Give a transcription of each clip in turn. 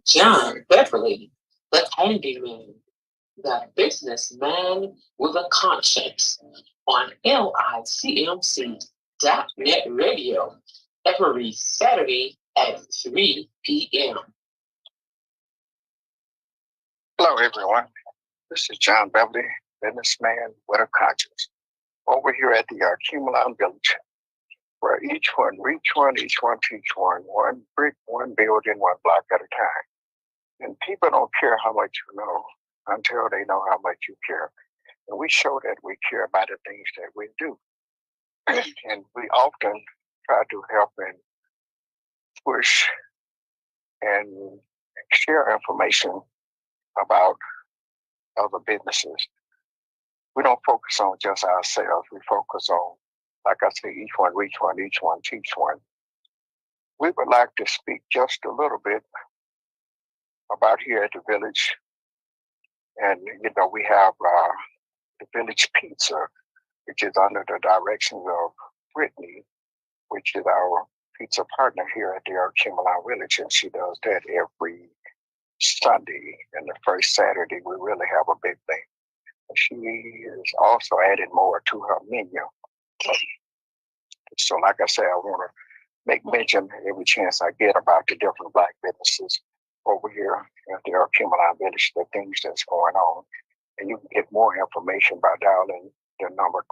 John Beverly, the handyman, the businessman with a conscience on LICMC.net radio every Saturday at 3 p.m. Hello, everyone. This is John Beverly, businessman with a conscience, over here at the Cumulon Village, where each one teach one brick, one building, one block at a time. And people don't care how much you know until they know how much you care. And we show that we care about the things that we do. And we often try to help and push and share information about other businesses. We don't focus on just ourselves. We focus on, like I say, each one teach one. We would like to speak just a little bit about here at the village. And, we have the Village Pizza, which is under the directions of Brittany, which is our pizza partner here at the Cumulon Village. And she does that every Sunday. And the first Saturday, we really have a big thing. She is also adding more to her menu. So like I said, I want to make mention every chance I get about the different Black businesses over here at the Cumulon Village, the things that's going on. And you can get more information by dialing the number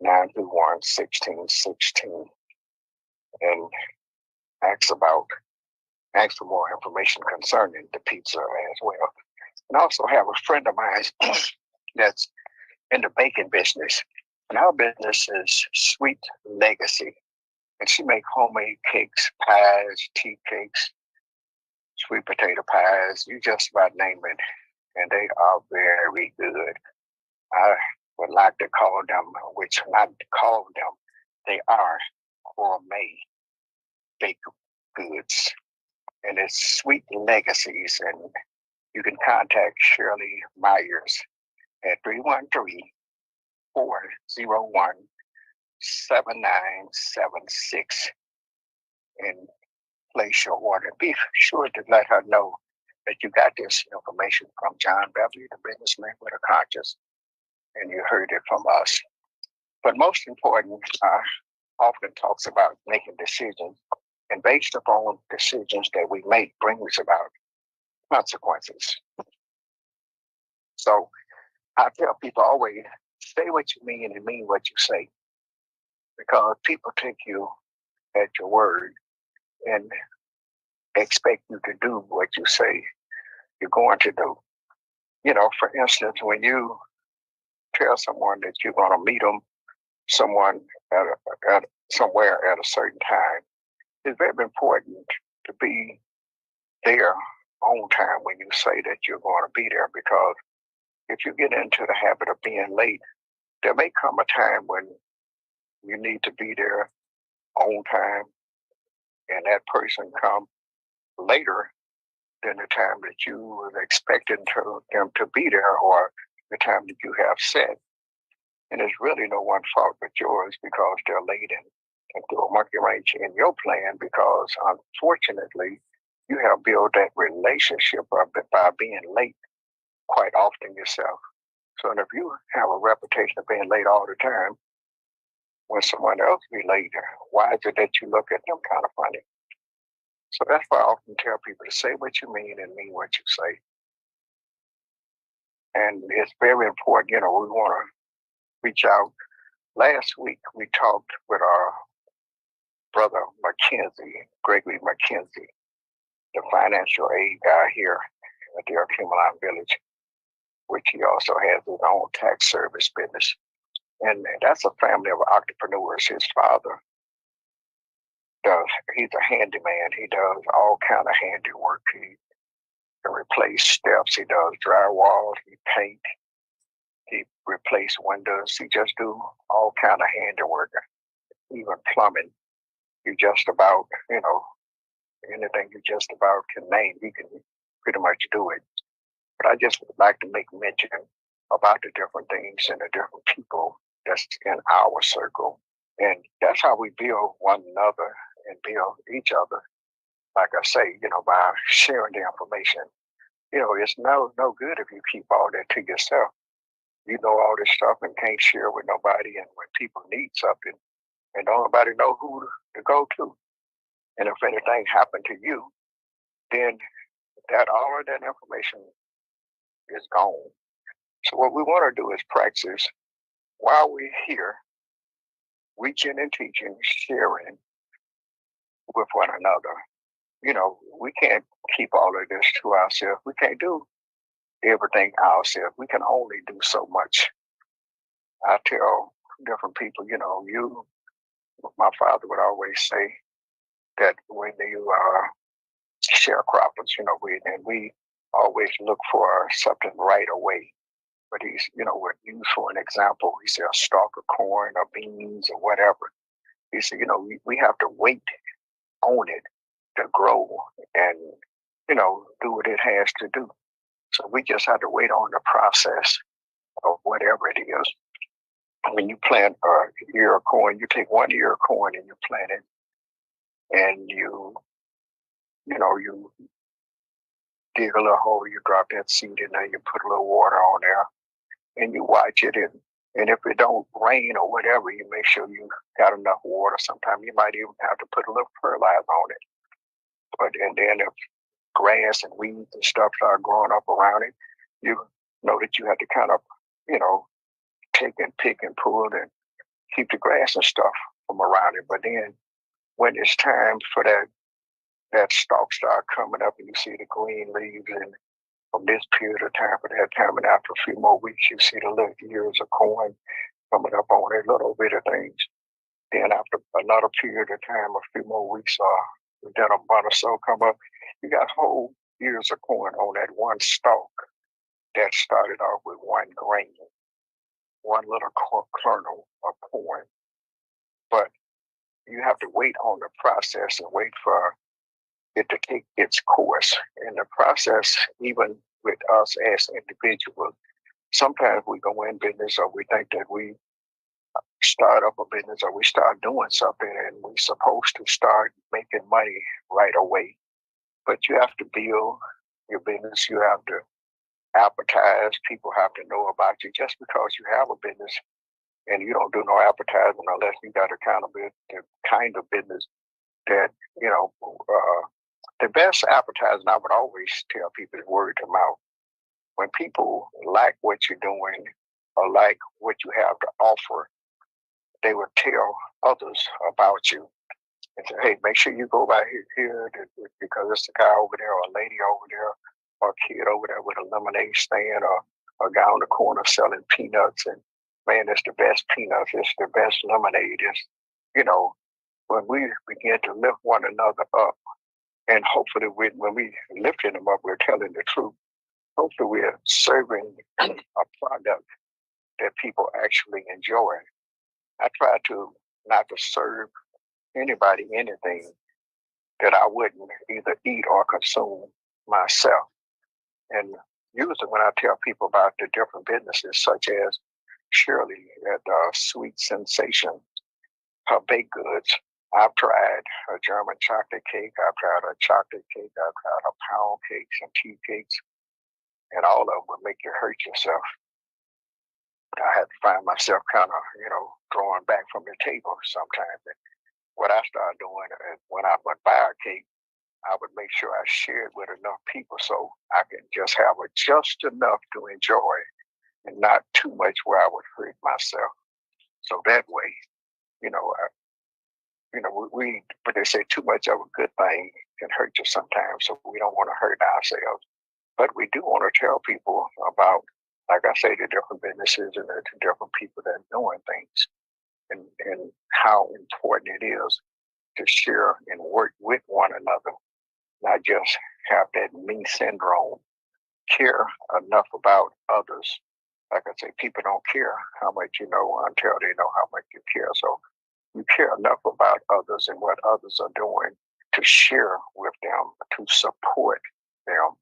313-921-1616 and ask for more information concerning the pizza as well. And I also have a friend of mine that's in the baking business. And our business is Sweet Legacy. And she makes homemade cakes, pies, tea cakes, sweet potato pies, you just about name it. And they are very good. I would like to call them, they are gourmet baked goods. And it's Sweet Legacies. And you can contact Shirley Myers at 313-401-7976 and place your order. Be sure to let her know that you got this information from John Beverly, the businessman with a conscience, and you heard it from us. But most important, often talks about making decisions, and based upon decisions that we make brings about consequences. So I tell people always, say what you mean and mean what you say, because people take you at your word and expect you to do what you say you're going to do. For instance, when you tell someone that you're going to meet someone somewhere at a certain time, it's very important to be there on time when you say that you're going to be there, because if you get into the habit of being late, there may come a time when you need to be there on time, and that person come later than the time that you was expecting them to be there, or the time that you have set. And it's really no one's fault but yours, because they're late and throw a monkey wrench in your plan, because unfortunately you have built that relationship up by being late quite often yourself. So if you have a reputation of being late all the time, when someone else be late, why is it that you look at them kind of funny? So that's why I often tell people to say what you mean and mean what you say. And it's very important, we want to reach out. Last week, we talked with our brother Gregory McKenzie, the financial aid guy here at the Cumulon Village, which he also has his own tax service business. And that's a family of entrepreneurs. His father he's a handyman. He does all kind of handiwork. He can replace steps. He does drywall. He paint. He replace windows. He just do all kind of handiwork, even plumbing. You just about, anything you just about can name, he can pretty much do it. But I just would like to make mention about the different things and the different people that's in our circle. And that's how we build one another and build each other like I say, by sharing the information, it's no good if you keep all that to yourself. You know all this stuff and can't share with nobody. And when people need something, and don't nobody know who to go to, and if anything happened to you, then that all of that information is gone. So what we want to do is practice while we're here, reaching and teaching, sharing with one another. We can't keep all of this to ourselves. We can't do everything ourselves. We can only do so much. I tell different people, my father would always say that when you sharecroppers, we always look for something right away. But he's, would use for an example, he said a stalk of corn or beans or whatever. He said, we have to wait on it to grow and, do what it has to do. So we just have to wait on the process of whatever it is. When you plant a ear of corn, you take 1 ear of corn and you plant it, and you dig a little hole, you drop that seed in there, you put a little water on there, and you watch it. And if it don't rain or whatever, you make sure you got enough water. Sometimes you might even have to put a little fertilizer on it. And then if grass and weeds and stuff start growing up around it, you know that you have to kind of, take and pick and pull and keep the grass and stuff from around it. But then when it's time for that stalk start coming up and you see the green leaves, and from this period of time for that time, and after a few more weeks, you see the little ears of corn coming up on it, little bit of things. Then after another period of time, a few more weeks, then a month or so come up, you got whole ears of corn on that one stalk that started off with one grain, one little kernel of corn. But you have to wait on the process and wait for it to take its course. And the process, even with us as individuals, sometimes we go in business or we think that we start up a business or we start doing something and we're supposed to start making money right away. But you have to build your business. You have to advertise. People have to know about you. Just because you have a business and you don't do no advertising unless you got a kind of business that, the best advertising, I would always tell people, is word to mouth. When people like what you're doing or like what you have to offer, they would tell others about you and say, hey, make sure you go by here because it's a guy over there or a lady over there or a kid over there with a lemonade stand or a guy on the corner selling peanuts. And man, it's the best peanuts. It's the best lemonade. It's, when we begin to lift one another up, and hopefully when we lifting them up, we're telling the truth. Hopefully we're serving a product that people actually enjoy. I try to not to serve anybody anything that I wouldn't either eat or consume myself. And usually when I tell people about the different businesses, such as Shirley at Sweet Sensation, her baked goods, I've tried a German chocolate cake, I've tried a chocolate cake, I've tried a pound cakes and tea cakes, and all of them will make you hurt yourself. I had to find myself kind of, drawing back from the table sometimes. And what I started doing is when I would buy a cake, I would make sure I shared with enough people so I could just have just enough to enjoy and not too much where I would hurt myself. So that way, but they say too much of a good thing can hurt you sometimes. So we don't want to hurt ourselves. But we do want to tell people about, like I say, the different businesses and the different people that are doing things and how important it is to share and work with one another, not just have that me syndrome. Care enough about others. Like I say, people don't care how much you know until they know how much you care. So you care enough about others and what others are doing to share with them, to support them.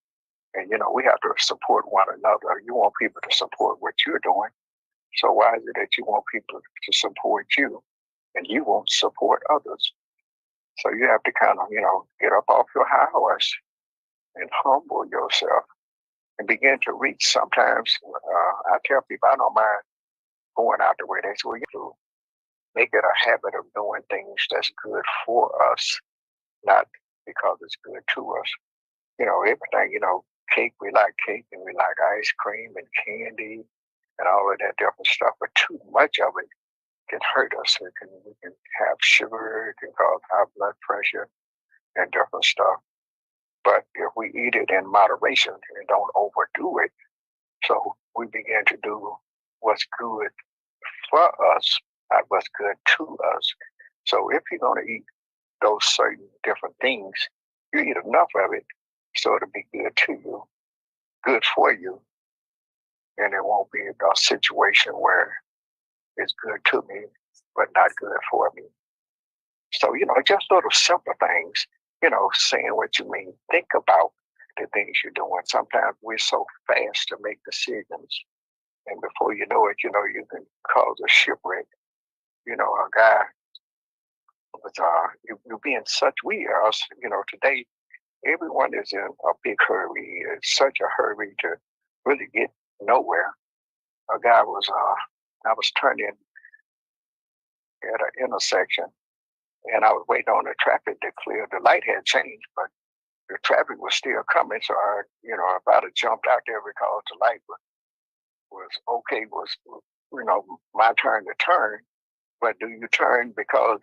And, we have to support one another. You want people to support what you're doing. So why is it that you want people to support you and you won't support others? So you have to kind of, get up off your high horse and humble yourself and begin to reach. Sometimes I tell people I don't mind going out the way. They say, well, you have to make it a habit of doing things that's good for us, not because it's good to us. Everything, cake, we like cake and we like ice cream and candy and all of that different stuff, but too much of it can hurt us. We can have sugar, it can cause high blood pressure and different stuff. But if we eat it in moderation and don't overdo it, so we begin to do what's good for us, not what's good to us. So if you're going to eat those certain different things, you eat enough of it so it'll be good to you, good for you, and it won't be a situation where it's good to me, but not good for me. So, just little simple things, saying what you mean. Think about the things you're doing. Sometimes we're so fast to make decisions. And before you know it, you can cause a shipwreck. A guy was, you be in such, we are, today, everyone is in a big hurry. It's such a hurry to really get nowhere. A guy was, I was turning at an intersection and I was waiting on the traffic to clear. The light had changed, but the traffic was still coming. So I, about to jump out there because the light was okay, my turn to turn. But do you turn because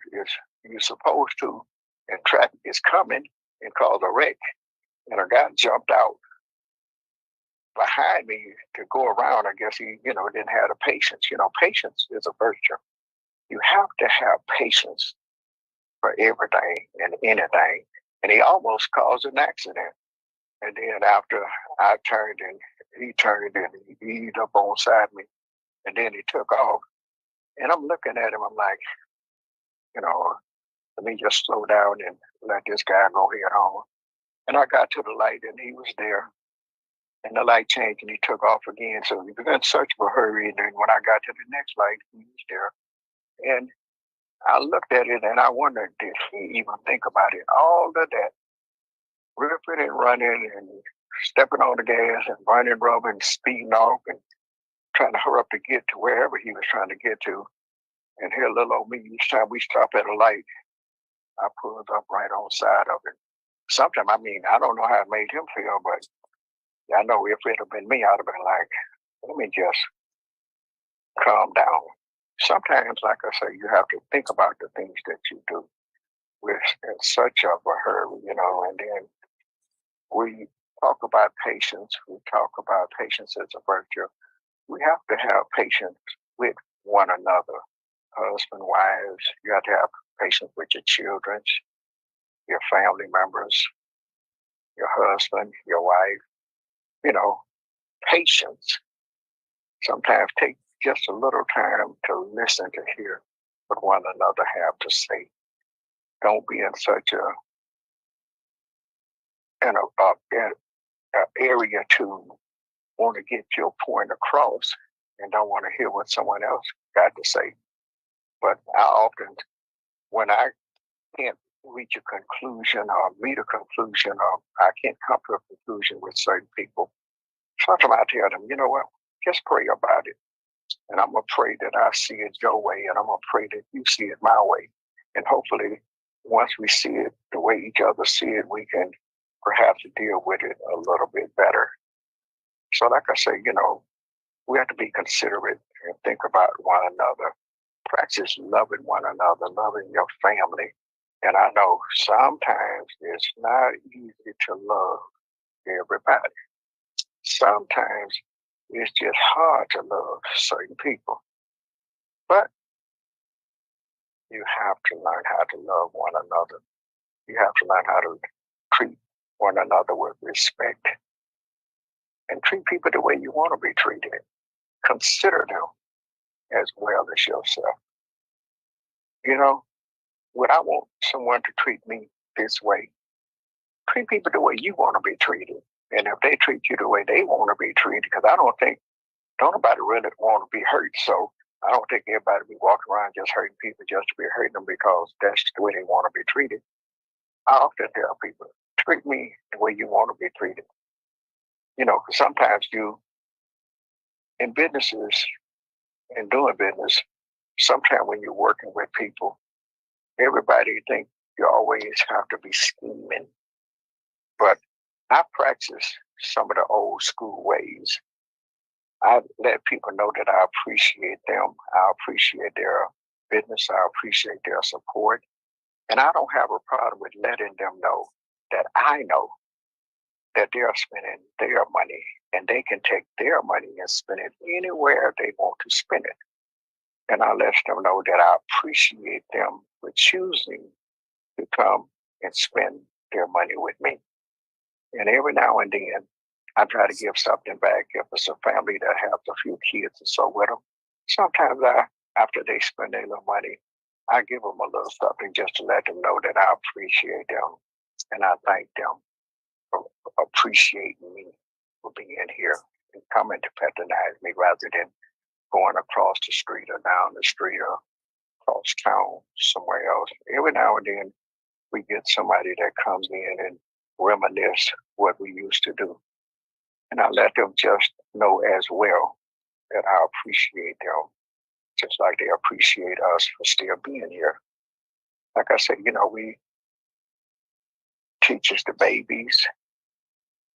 you're supposed to and traffic is coming and cause a wreck? And a guy jumped out behind me to go around. I guess he, didn't have the patience. Patience is a virtue. You have to have patience for everything and anything. And he almost caused an accident. And then after I turned and he turned and he eased up on side me, and then he took off. And I'm looking at him, I'm like, let me just slow down and let this guy go head on. And I got to the light and he was there. And the light changed and he took off again. So he was in such a hurry. And then when I got to the next light, he was there. And I looked at it and I wondered, did he even think about it? All of that, ripping and running and stepping on the gas and running rubber and speeding off and trying to hurry up to get to wherever he was trying to get to. And here little old me, each time we stop at a light, I pulled up right on side of it. Sometimes, I don't know how it made him feel, but I know if it had been me, I'd have been like, let me just calm down. Sometimes, like I say, you have to think about the things that you do with such of a hurry, and then we talk about patience. We talk about patience as a virtue. We have to have patience with one another. Husband, wives, you have to have patience with your children, your family members, your husband, your wife. Patience. Sometimes take just a little time to listen to hear what one another have to say. Don't be in such an area to want to get your point across and don't want to hear what someone else got to say. But I often, when I can't reach a conclusion or meet a conclusion or I can't come to a conclusion with certain people, sometimes I tell them, you know what, just pray about it. And I'm going to pray that I see it your way, and I'm going to pray that you see it my way. And hopefully, once we see it the way each other see it, we can perhaps deal with it a little bit better. So like I say, we have to be considerate and think about one another. Practice loving one another, loving your family. And I know sometimes it's not easy to love everybody. Sometimes it's just hard to love certain people. But you have to learn how to love one another. You have to learn how to treat one another with respect and treat people the way you want to be treated. Consider them as well as yourself. Would I want someone to treat me this way? Treat people the way you want to be treated. And if they treat you the way they want to be treated, because don't nobody really want to be hurt. So I don't think everybody be walking around just hurting people just to be hurting them because that's the way they want to be treated. I often tell people, treat me the way you want to be treated. 'Cause sometimes in businesses and doing business, sometimes when you're working with people, everybody think you always have to be scheming. But I practice some of the old school ways. I let people know that I appreciate them. I appreciate their business. I appreciate their support. And I don't have a problem with letting them know that I know that they're spending their money and they can take their money and spend it anywhere they want to spend it. And I let them know that I appreciate them for choosing to come and spend their money with me. And every now and then, I try to give something back. If it's a family that has a few kids and so with them, sometimes after they spend their little money, I give them a little something just to let them know that I appreciate them and I thank them for appreciating me for being here and coming to patronize me rather than going across the street or down the street or across town somewhere else. Every now and then, we get somebody that comes in and reminisce what we used to do. And I let them just know as well that I appreciate them, just like they appreciate us for still being here. Like I said, we teach the babies,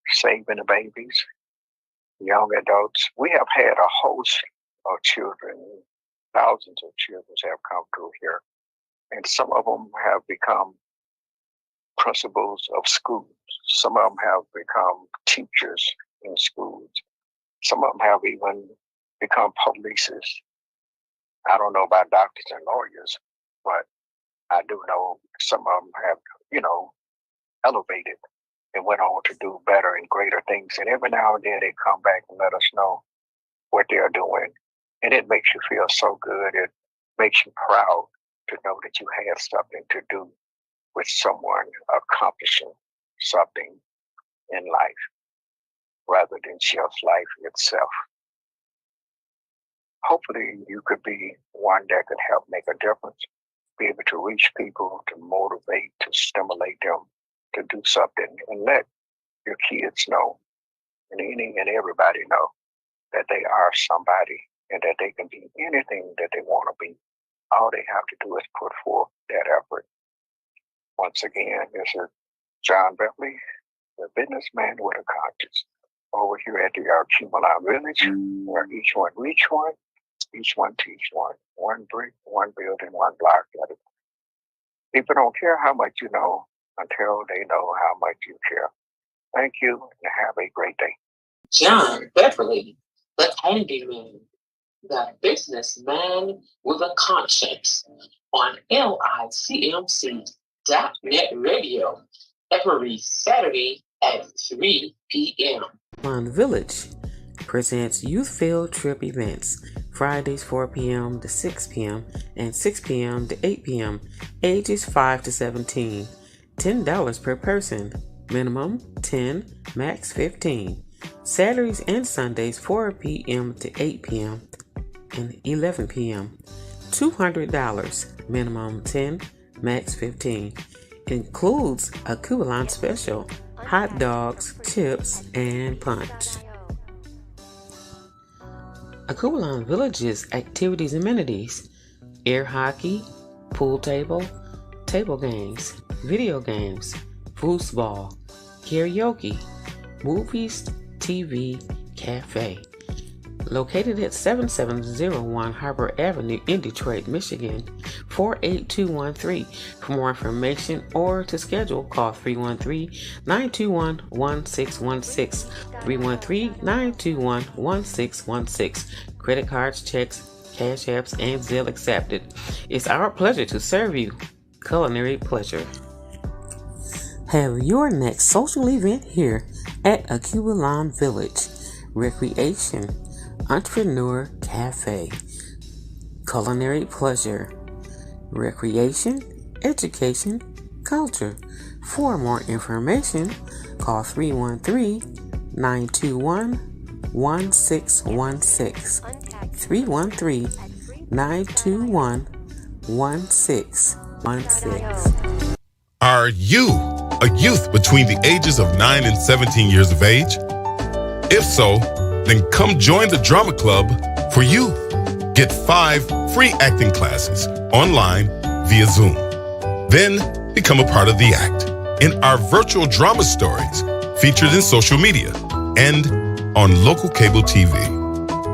saving the babies, young adults. We have had a host of children, thousands of children have come through here. And some of them have become principals of schools. Some of them have become teachers in schools. Some of them have even become polices. I don't know about doctors and lawyers, but I do know some of them have, elevated and went on to do better and greater things. And every now and then they come back and let us know what they're doing. And it makes you feel so good. It makes you proud to know that you had something to do with someone accomplishing something in life rather than just life itself. Hopefully you could be one that could help make a difference, be able to reach people, to motivate, to stimulate them to do something, and let your kids know and any and everybody know that they are somebody and that they can be anything that they want to be. All they have to do is put forth that effort. Once again, this is John Bentley, the businessman with a conscience, over here at the Cbiz Village, where each one reach one, each one teach one brick, one building, one block at a time. People don't care how much you know until they know how much you care. Thank you and have a great day. John Beverly, the handyman, the businessman with a conscience, on LICMC.net radio every Saturday at 3 p.m. Cbiz Village presents Youth Field Trip events, Fridays 4 p.m. to 6 p.m. and 6 p.m. to 8 p.m., ages 5 to 17, $10 per person, minimum 10, max 15. Saturdays and Sundays 4 p.m. to 8 p.m. and 11 p.m., $200, minimum 10, max 15. Includes a coupon special, hot dogs, chips, and punch. Cbiz Village's activities and amenities: air hockey, pool table games, video games, foosball, karaoke, movies, TV, cafe. Located at 7701 Harbor Avenue in Detroit, Michigan, 48213. For more information or to schedule, call 313-921-1616, 313-921-1616. Credit cards, checks, cash apps, and Zelle accepted. It's our pleasure to serve you. Culinary pleasure. Have your next social event here at Cbiz Village. Recreation, Entrepreneur Cafe, Culinary Pleasure, Recreation, Education, Culture. For more information, call 313-921-1616, 313-921-1616. Are you a youth between the ages of 9 and 17 years of age? If so, then come join the Drama Club for Youth. Get 5 free acting classes online via Zoom. Then become a part of the act in our virtual drama stories featured in social media and on local cable TV.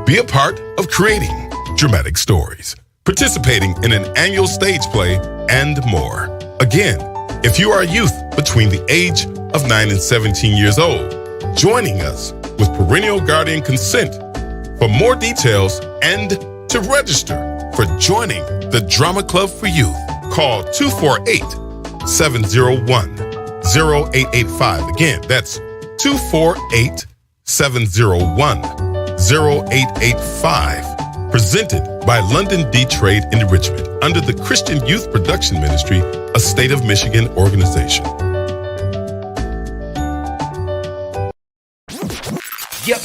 Be a part of creating dramatic stories, participating in an annual stage play, and more. Again, if you are a youth between the age of 9 and 17 years old, joining us with parental guardian consent. For more details and to register for joining the Drama Club for Youth, call 248-701-0885. Again, that's 248-701-0885. Presented by London D Trade in Richmond under the Christian Youth Production Ministry, a State of Michigan organization. Yep.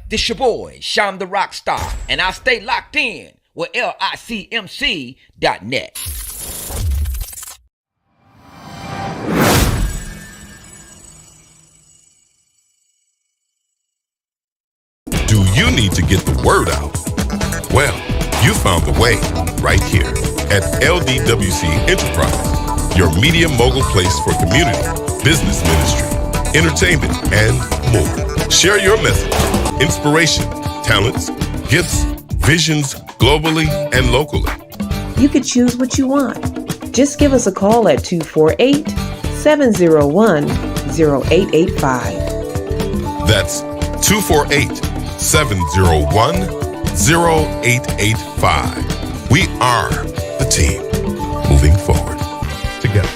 This your boy, Sham the Rockstar, and I stay locked in with LICMC.net. Do you need to get the word out? Well, you found the way right here at LDWC Enterprise, your media mogul place for community, business ministry, entertainment, and more. Share your message, inspiration, talents, gifts, visions globally and locally. You could choose what you want. Just give us a call at 248-701-0885. That's 248-701-0885. We are the team moving forward together.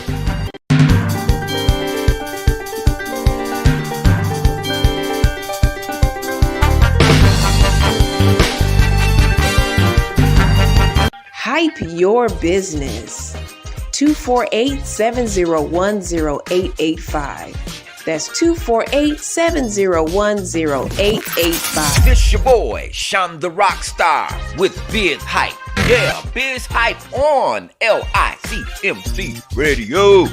Hype your business. 248-701-0885. That's 248-701-0885. This your boy, Sham the Rockstar with Biz Hype. Yeah, Biz Hype on LICMC Radio.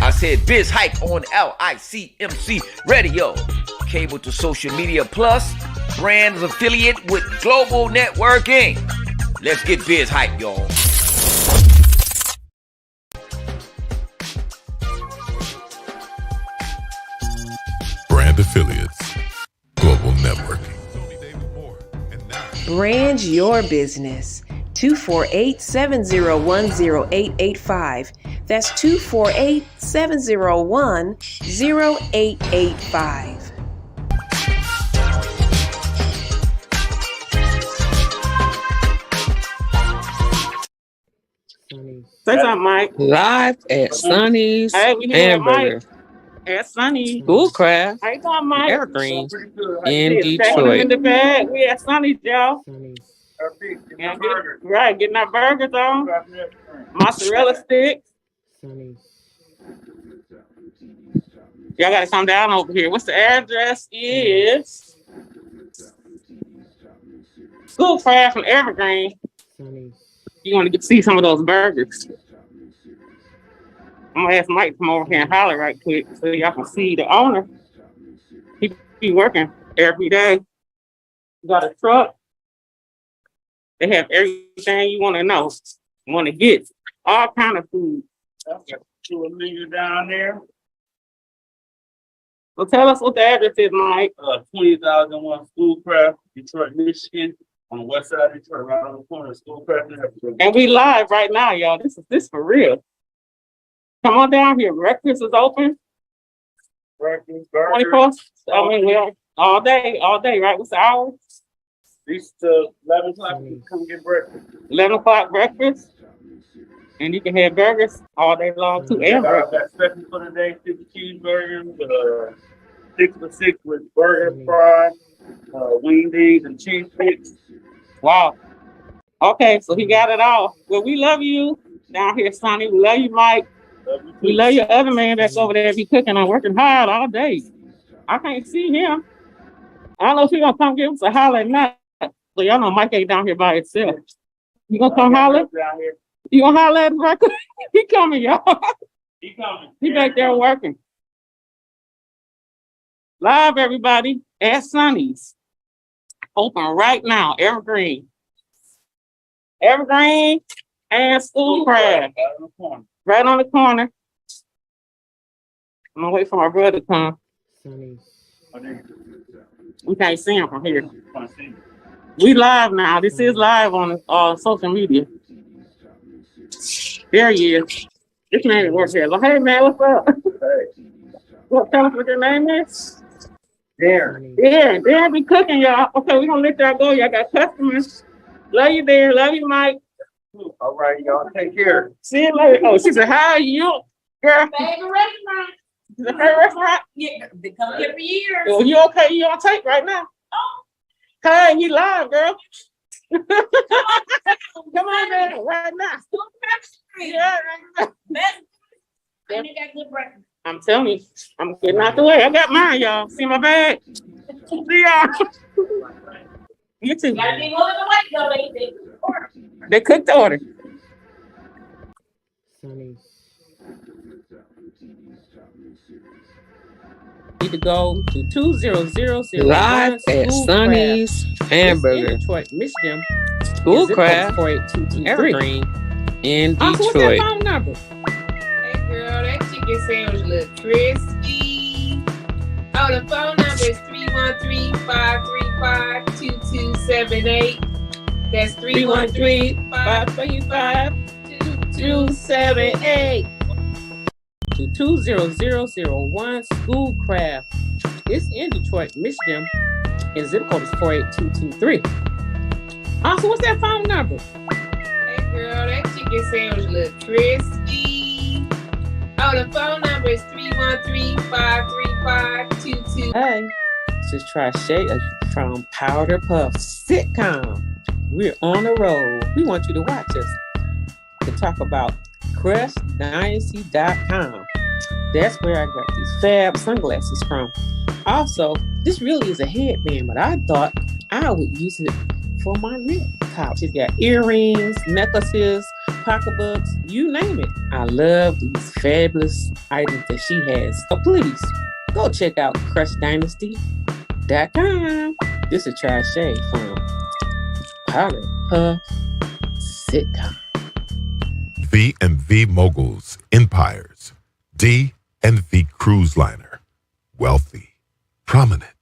I said Biz Hype on LICMC Radio. Cable to social media plus, brands affiliate with global networking. Let's get Biz Hype, y'all. Brand affiliates, global networking. Brand your business. 248-701-0885. That's 248-701-0885. Say something, Mike. Live at Sonny's Hey, we here with Hamburger, Mike at Sunny. Schoolcraft, How you doing, Mike? Evergreen in Stacking them in Detroit. the bag. We at Sunny's, y'all. Yeah, right, getting our burgers on. Mozzarella sticks. Y'all gotta come down over here. What's the address? Is Schoolcraft from Evergreen. You want to see some of those burgers? I'm gonna ask Mike to come over here and holler right quick so y'all can see the owner. He be working every day. Got a truck. They have everything you want to know, want to get, all kind of food. To a menu down there. So tell us what the address is, Mike. 20,001 Schoolcraft, Detroit, Michigan, on the west side of Detroit, right on the corner of Schoolcraft and Evergreen. And we live right now, y'all. This for real. Come on down here. Breakfast is open. Breakfast, burgers. 24. I mean, well, all day, right? What's the hour? These to 11 o'clock. You can come get breakfast. 11 o'clock breakfast. And you can have burgers all day long too. And got special for the day, 50 cheeseburgers, 6 for 6 with burger fries, wingdings and cheese sticks. Wow. Okay, so he got it all. Well, we love you down here, Sonny. We love you, Mike. We love your other man that's over there be cooking and working hard all day. I can't see him. I don't know if he's gonna come give us a holler or not. So y'all know Mike ain't down here by himself. You gonna come holler? You gonna holler at him right quick? He coming, y'all. He coming. He back there working. Live, everybody, at Sonny's. Open right now, Evergreen. Evergreen and School Craft. Right on the corner. I'm gonna wait for my brother to come. We can't see him from here. We live now. This is live on social media. There he is. This man is working here. Like, hey man, what's up? What, tell us what your name is? Darren. Darren be cooking, y'all. Okay, we're gonna let y'all go. Y'all got customers. Love you, Darren. Love you, Mike. All right, y'all. Take care. See you later. Oh, she said, how are you, girl? Favorite restaurant. Is it her restaurant? Yeah, they come here for years. Oh, you okay? You on tape right now? Oh. Hey, you live, girl. Come on, man, right now. Yeah, right now. And they got good breakfast. I'm telling you, I'm getting out the way. I got mine, y'all. See my bag? See y'all. You too. Gotta be willing to wait, though. They cooked the order. Need to go to 2000 Live at Sonny's Hamburger. Detroit, Michigan. Schoolcraft, 48223. Evergreen in What's that Detroit. phone number? Hey girl, that chicken sandwich look crispy. Oh, the phone number is 313-535-2278. That's 313-535-2278. To 20001 Schoolcraft. It's in Detroit, Michigan. And zip code is 48223. Also, what's that phone number? Hey girl, that chicken sandwich look crispy. Oh, the phone number is 313-535-2278. Hey, this is Trashay from Powder Puff sitcom. We're on the road. We want you to watch us to talk about CrushDynasty.com. That's where I got these fab sunglasses from. Also, this really is a headband, but I thought I would use it for my neck pouch. It's got earrings, necklaces, pocketbooks, you name it. I love these fabulous items that she has. So please, go check out CrushDynasty.com. This is Trashay from Powder Puff sitcom. V&V Moguls Empires. D&V Cruise Liner. Wealthy, prominent,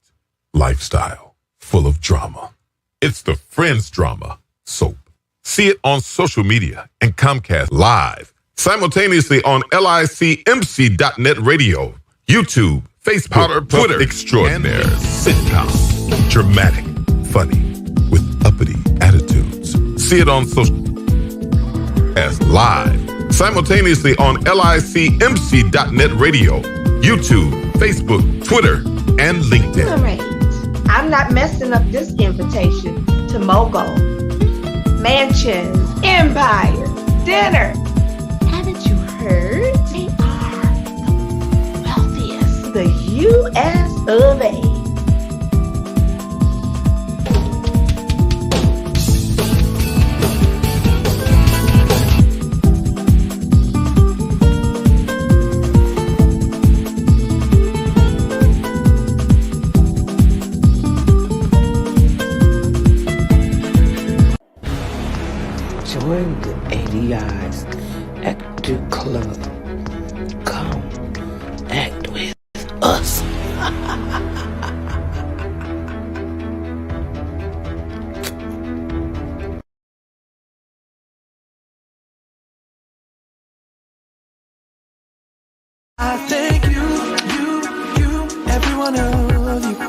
lifestyle, full of drama. It's the Friends Drama soap. See it on social media and Comcast Live. Simultaneously on LICMC.net radio, YouTube, Facebook, Twitter, extraordinaire, sitcom, dramatic, funny, with uppity attitudes. See it on social as live. Simultaneously on LICMC.net radio, YouTube, Facebook, Twitter, and LinkedIn. Great. I'm not messing up this invitation to mogul. Mansions, empires, dinner. Haven't you heard? They are the wealthiest. The U.S. of A. Join the ADI's Actor Club. Come act with us. I thank you, every one of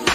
you.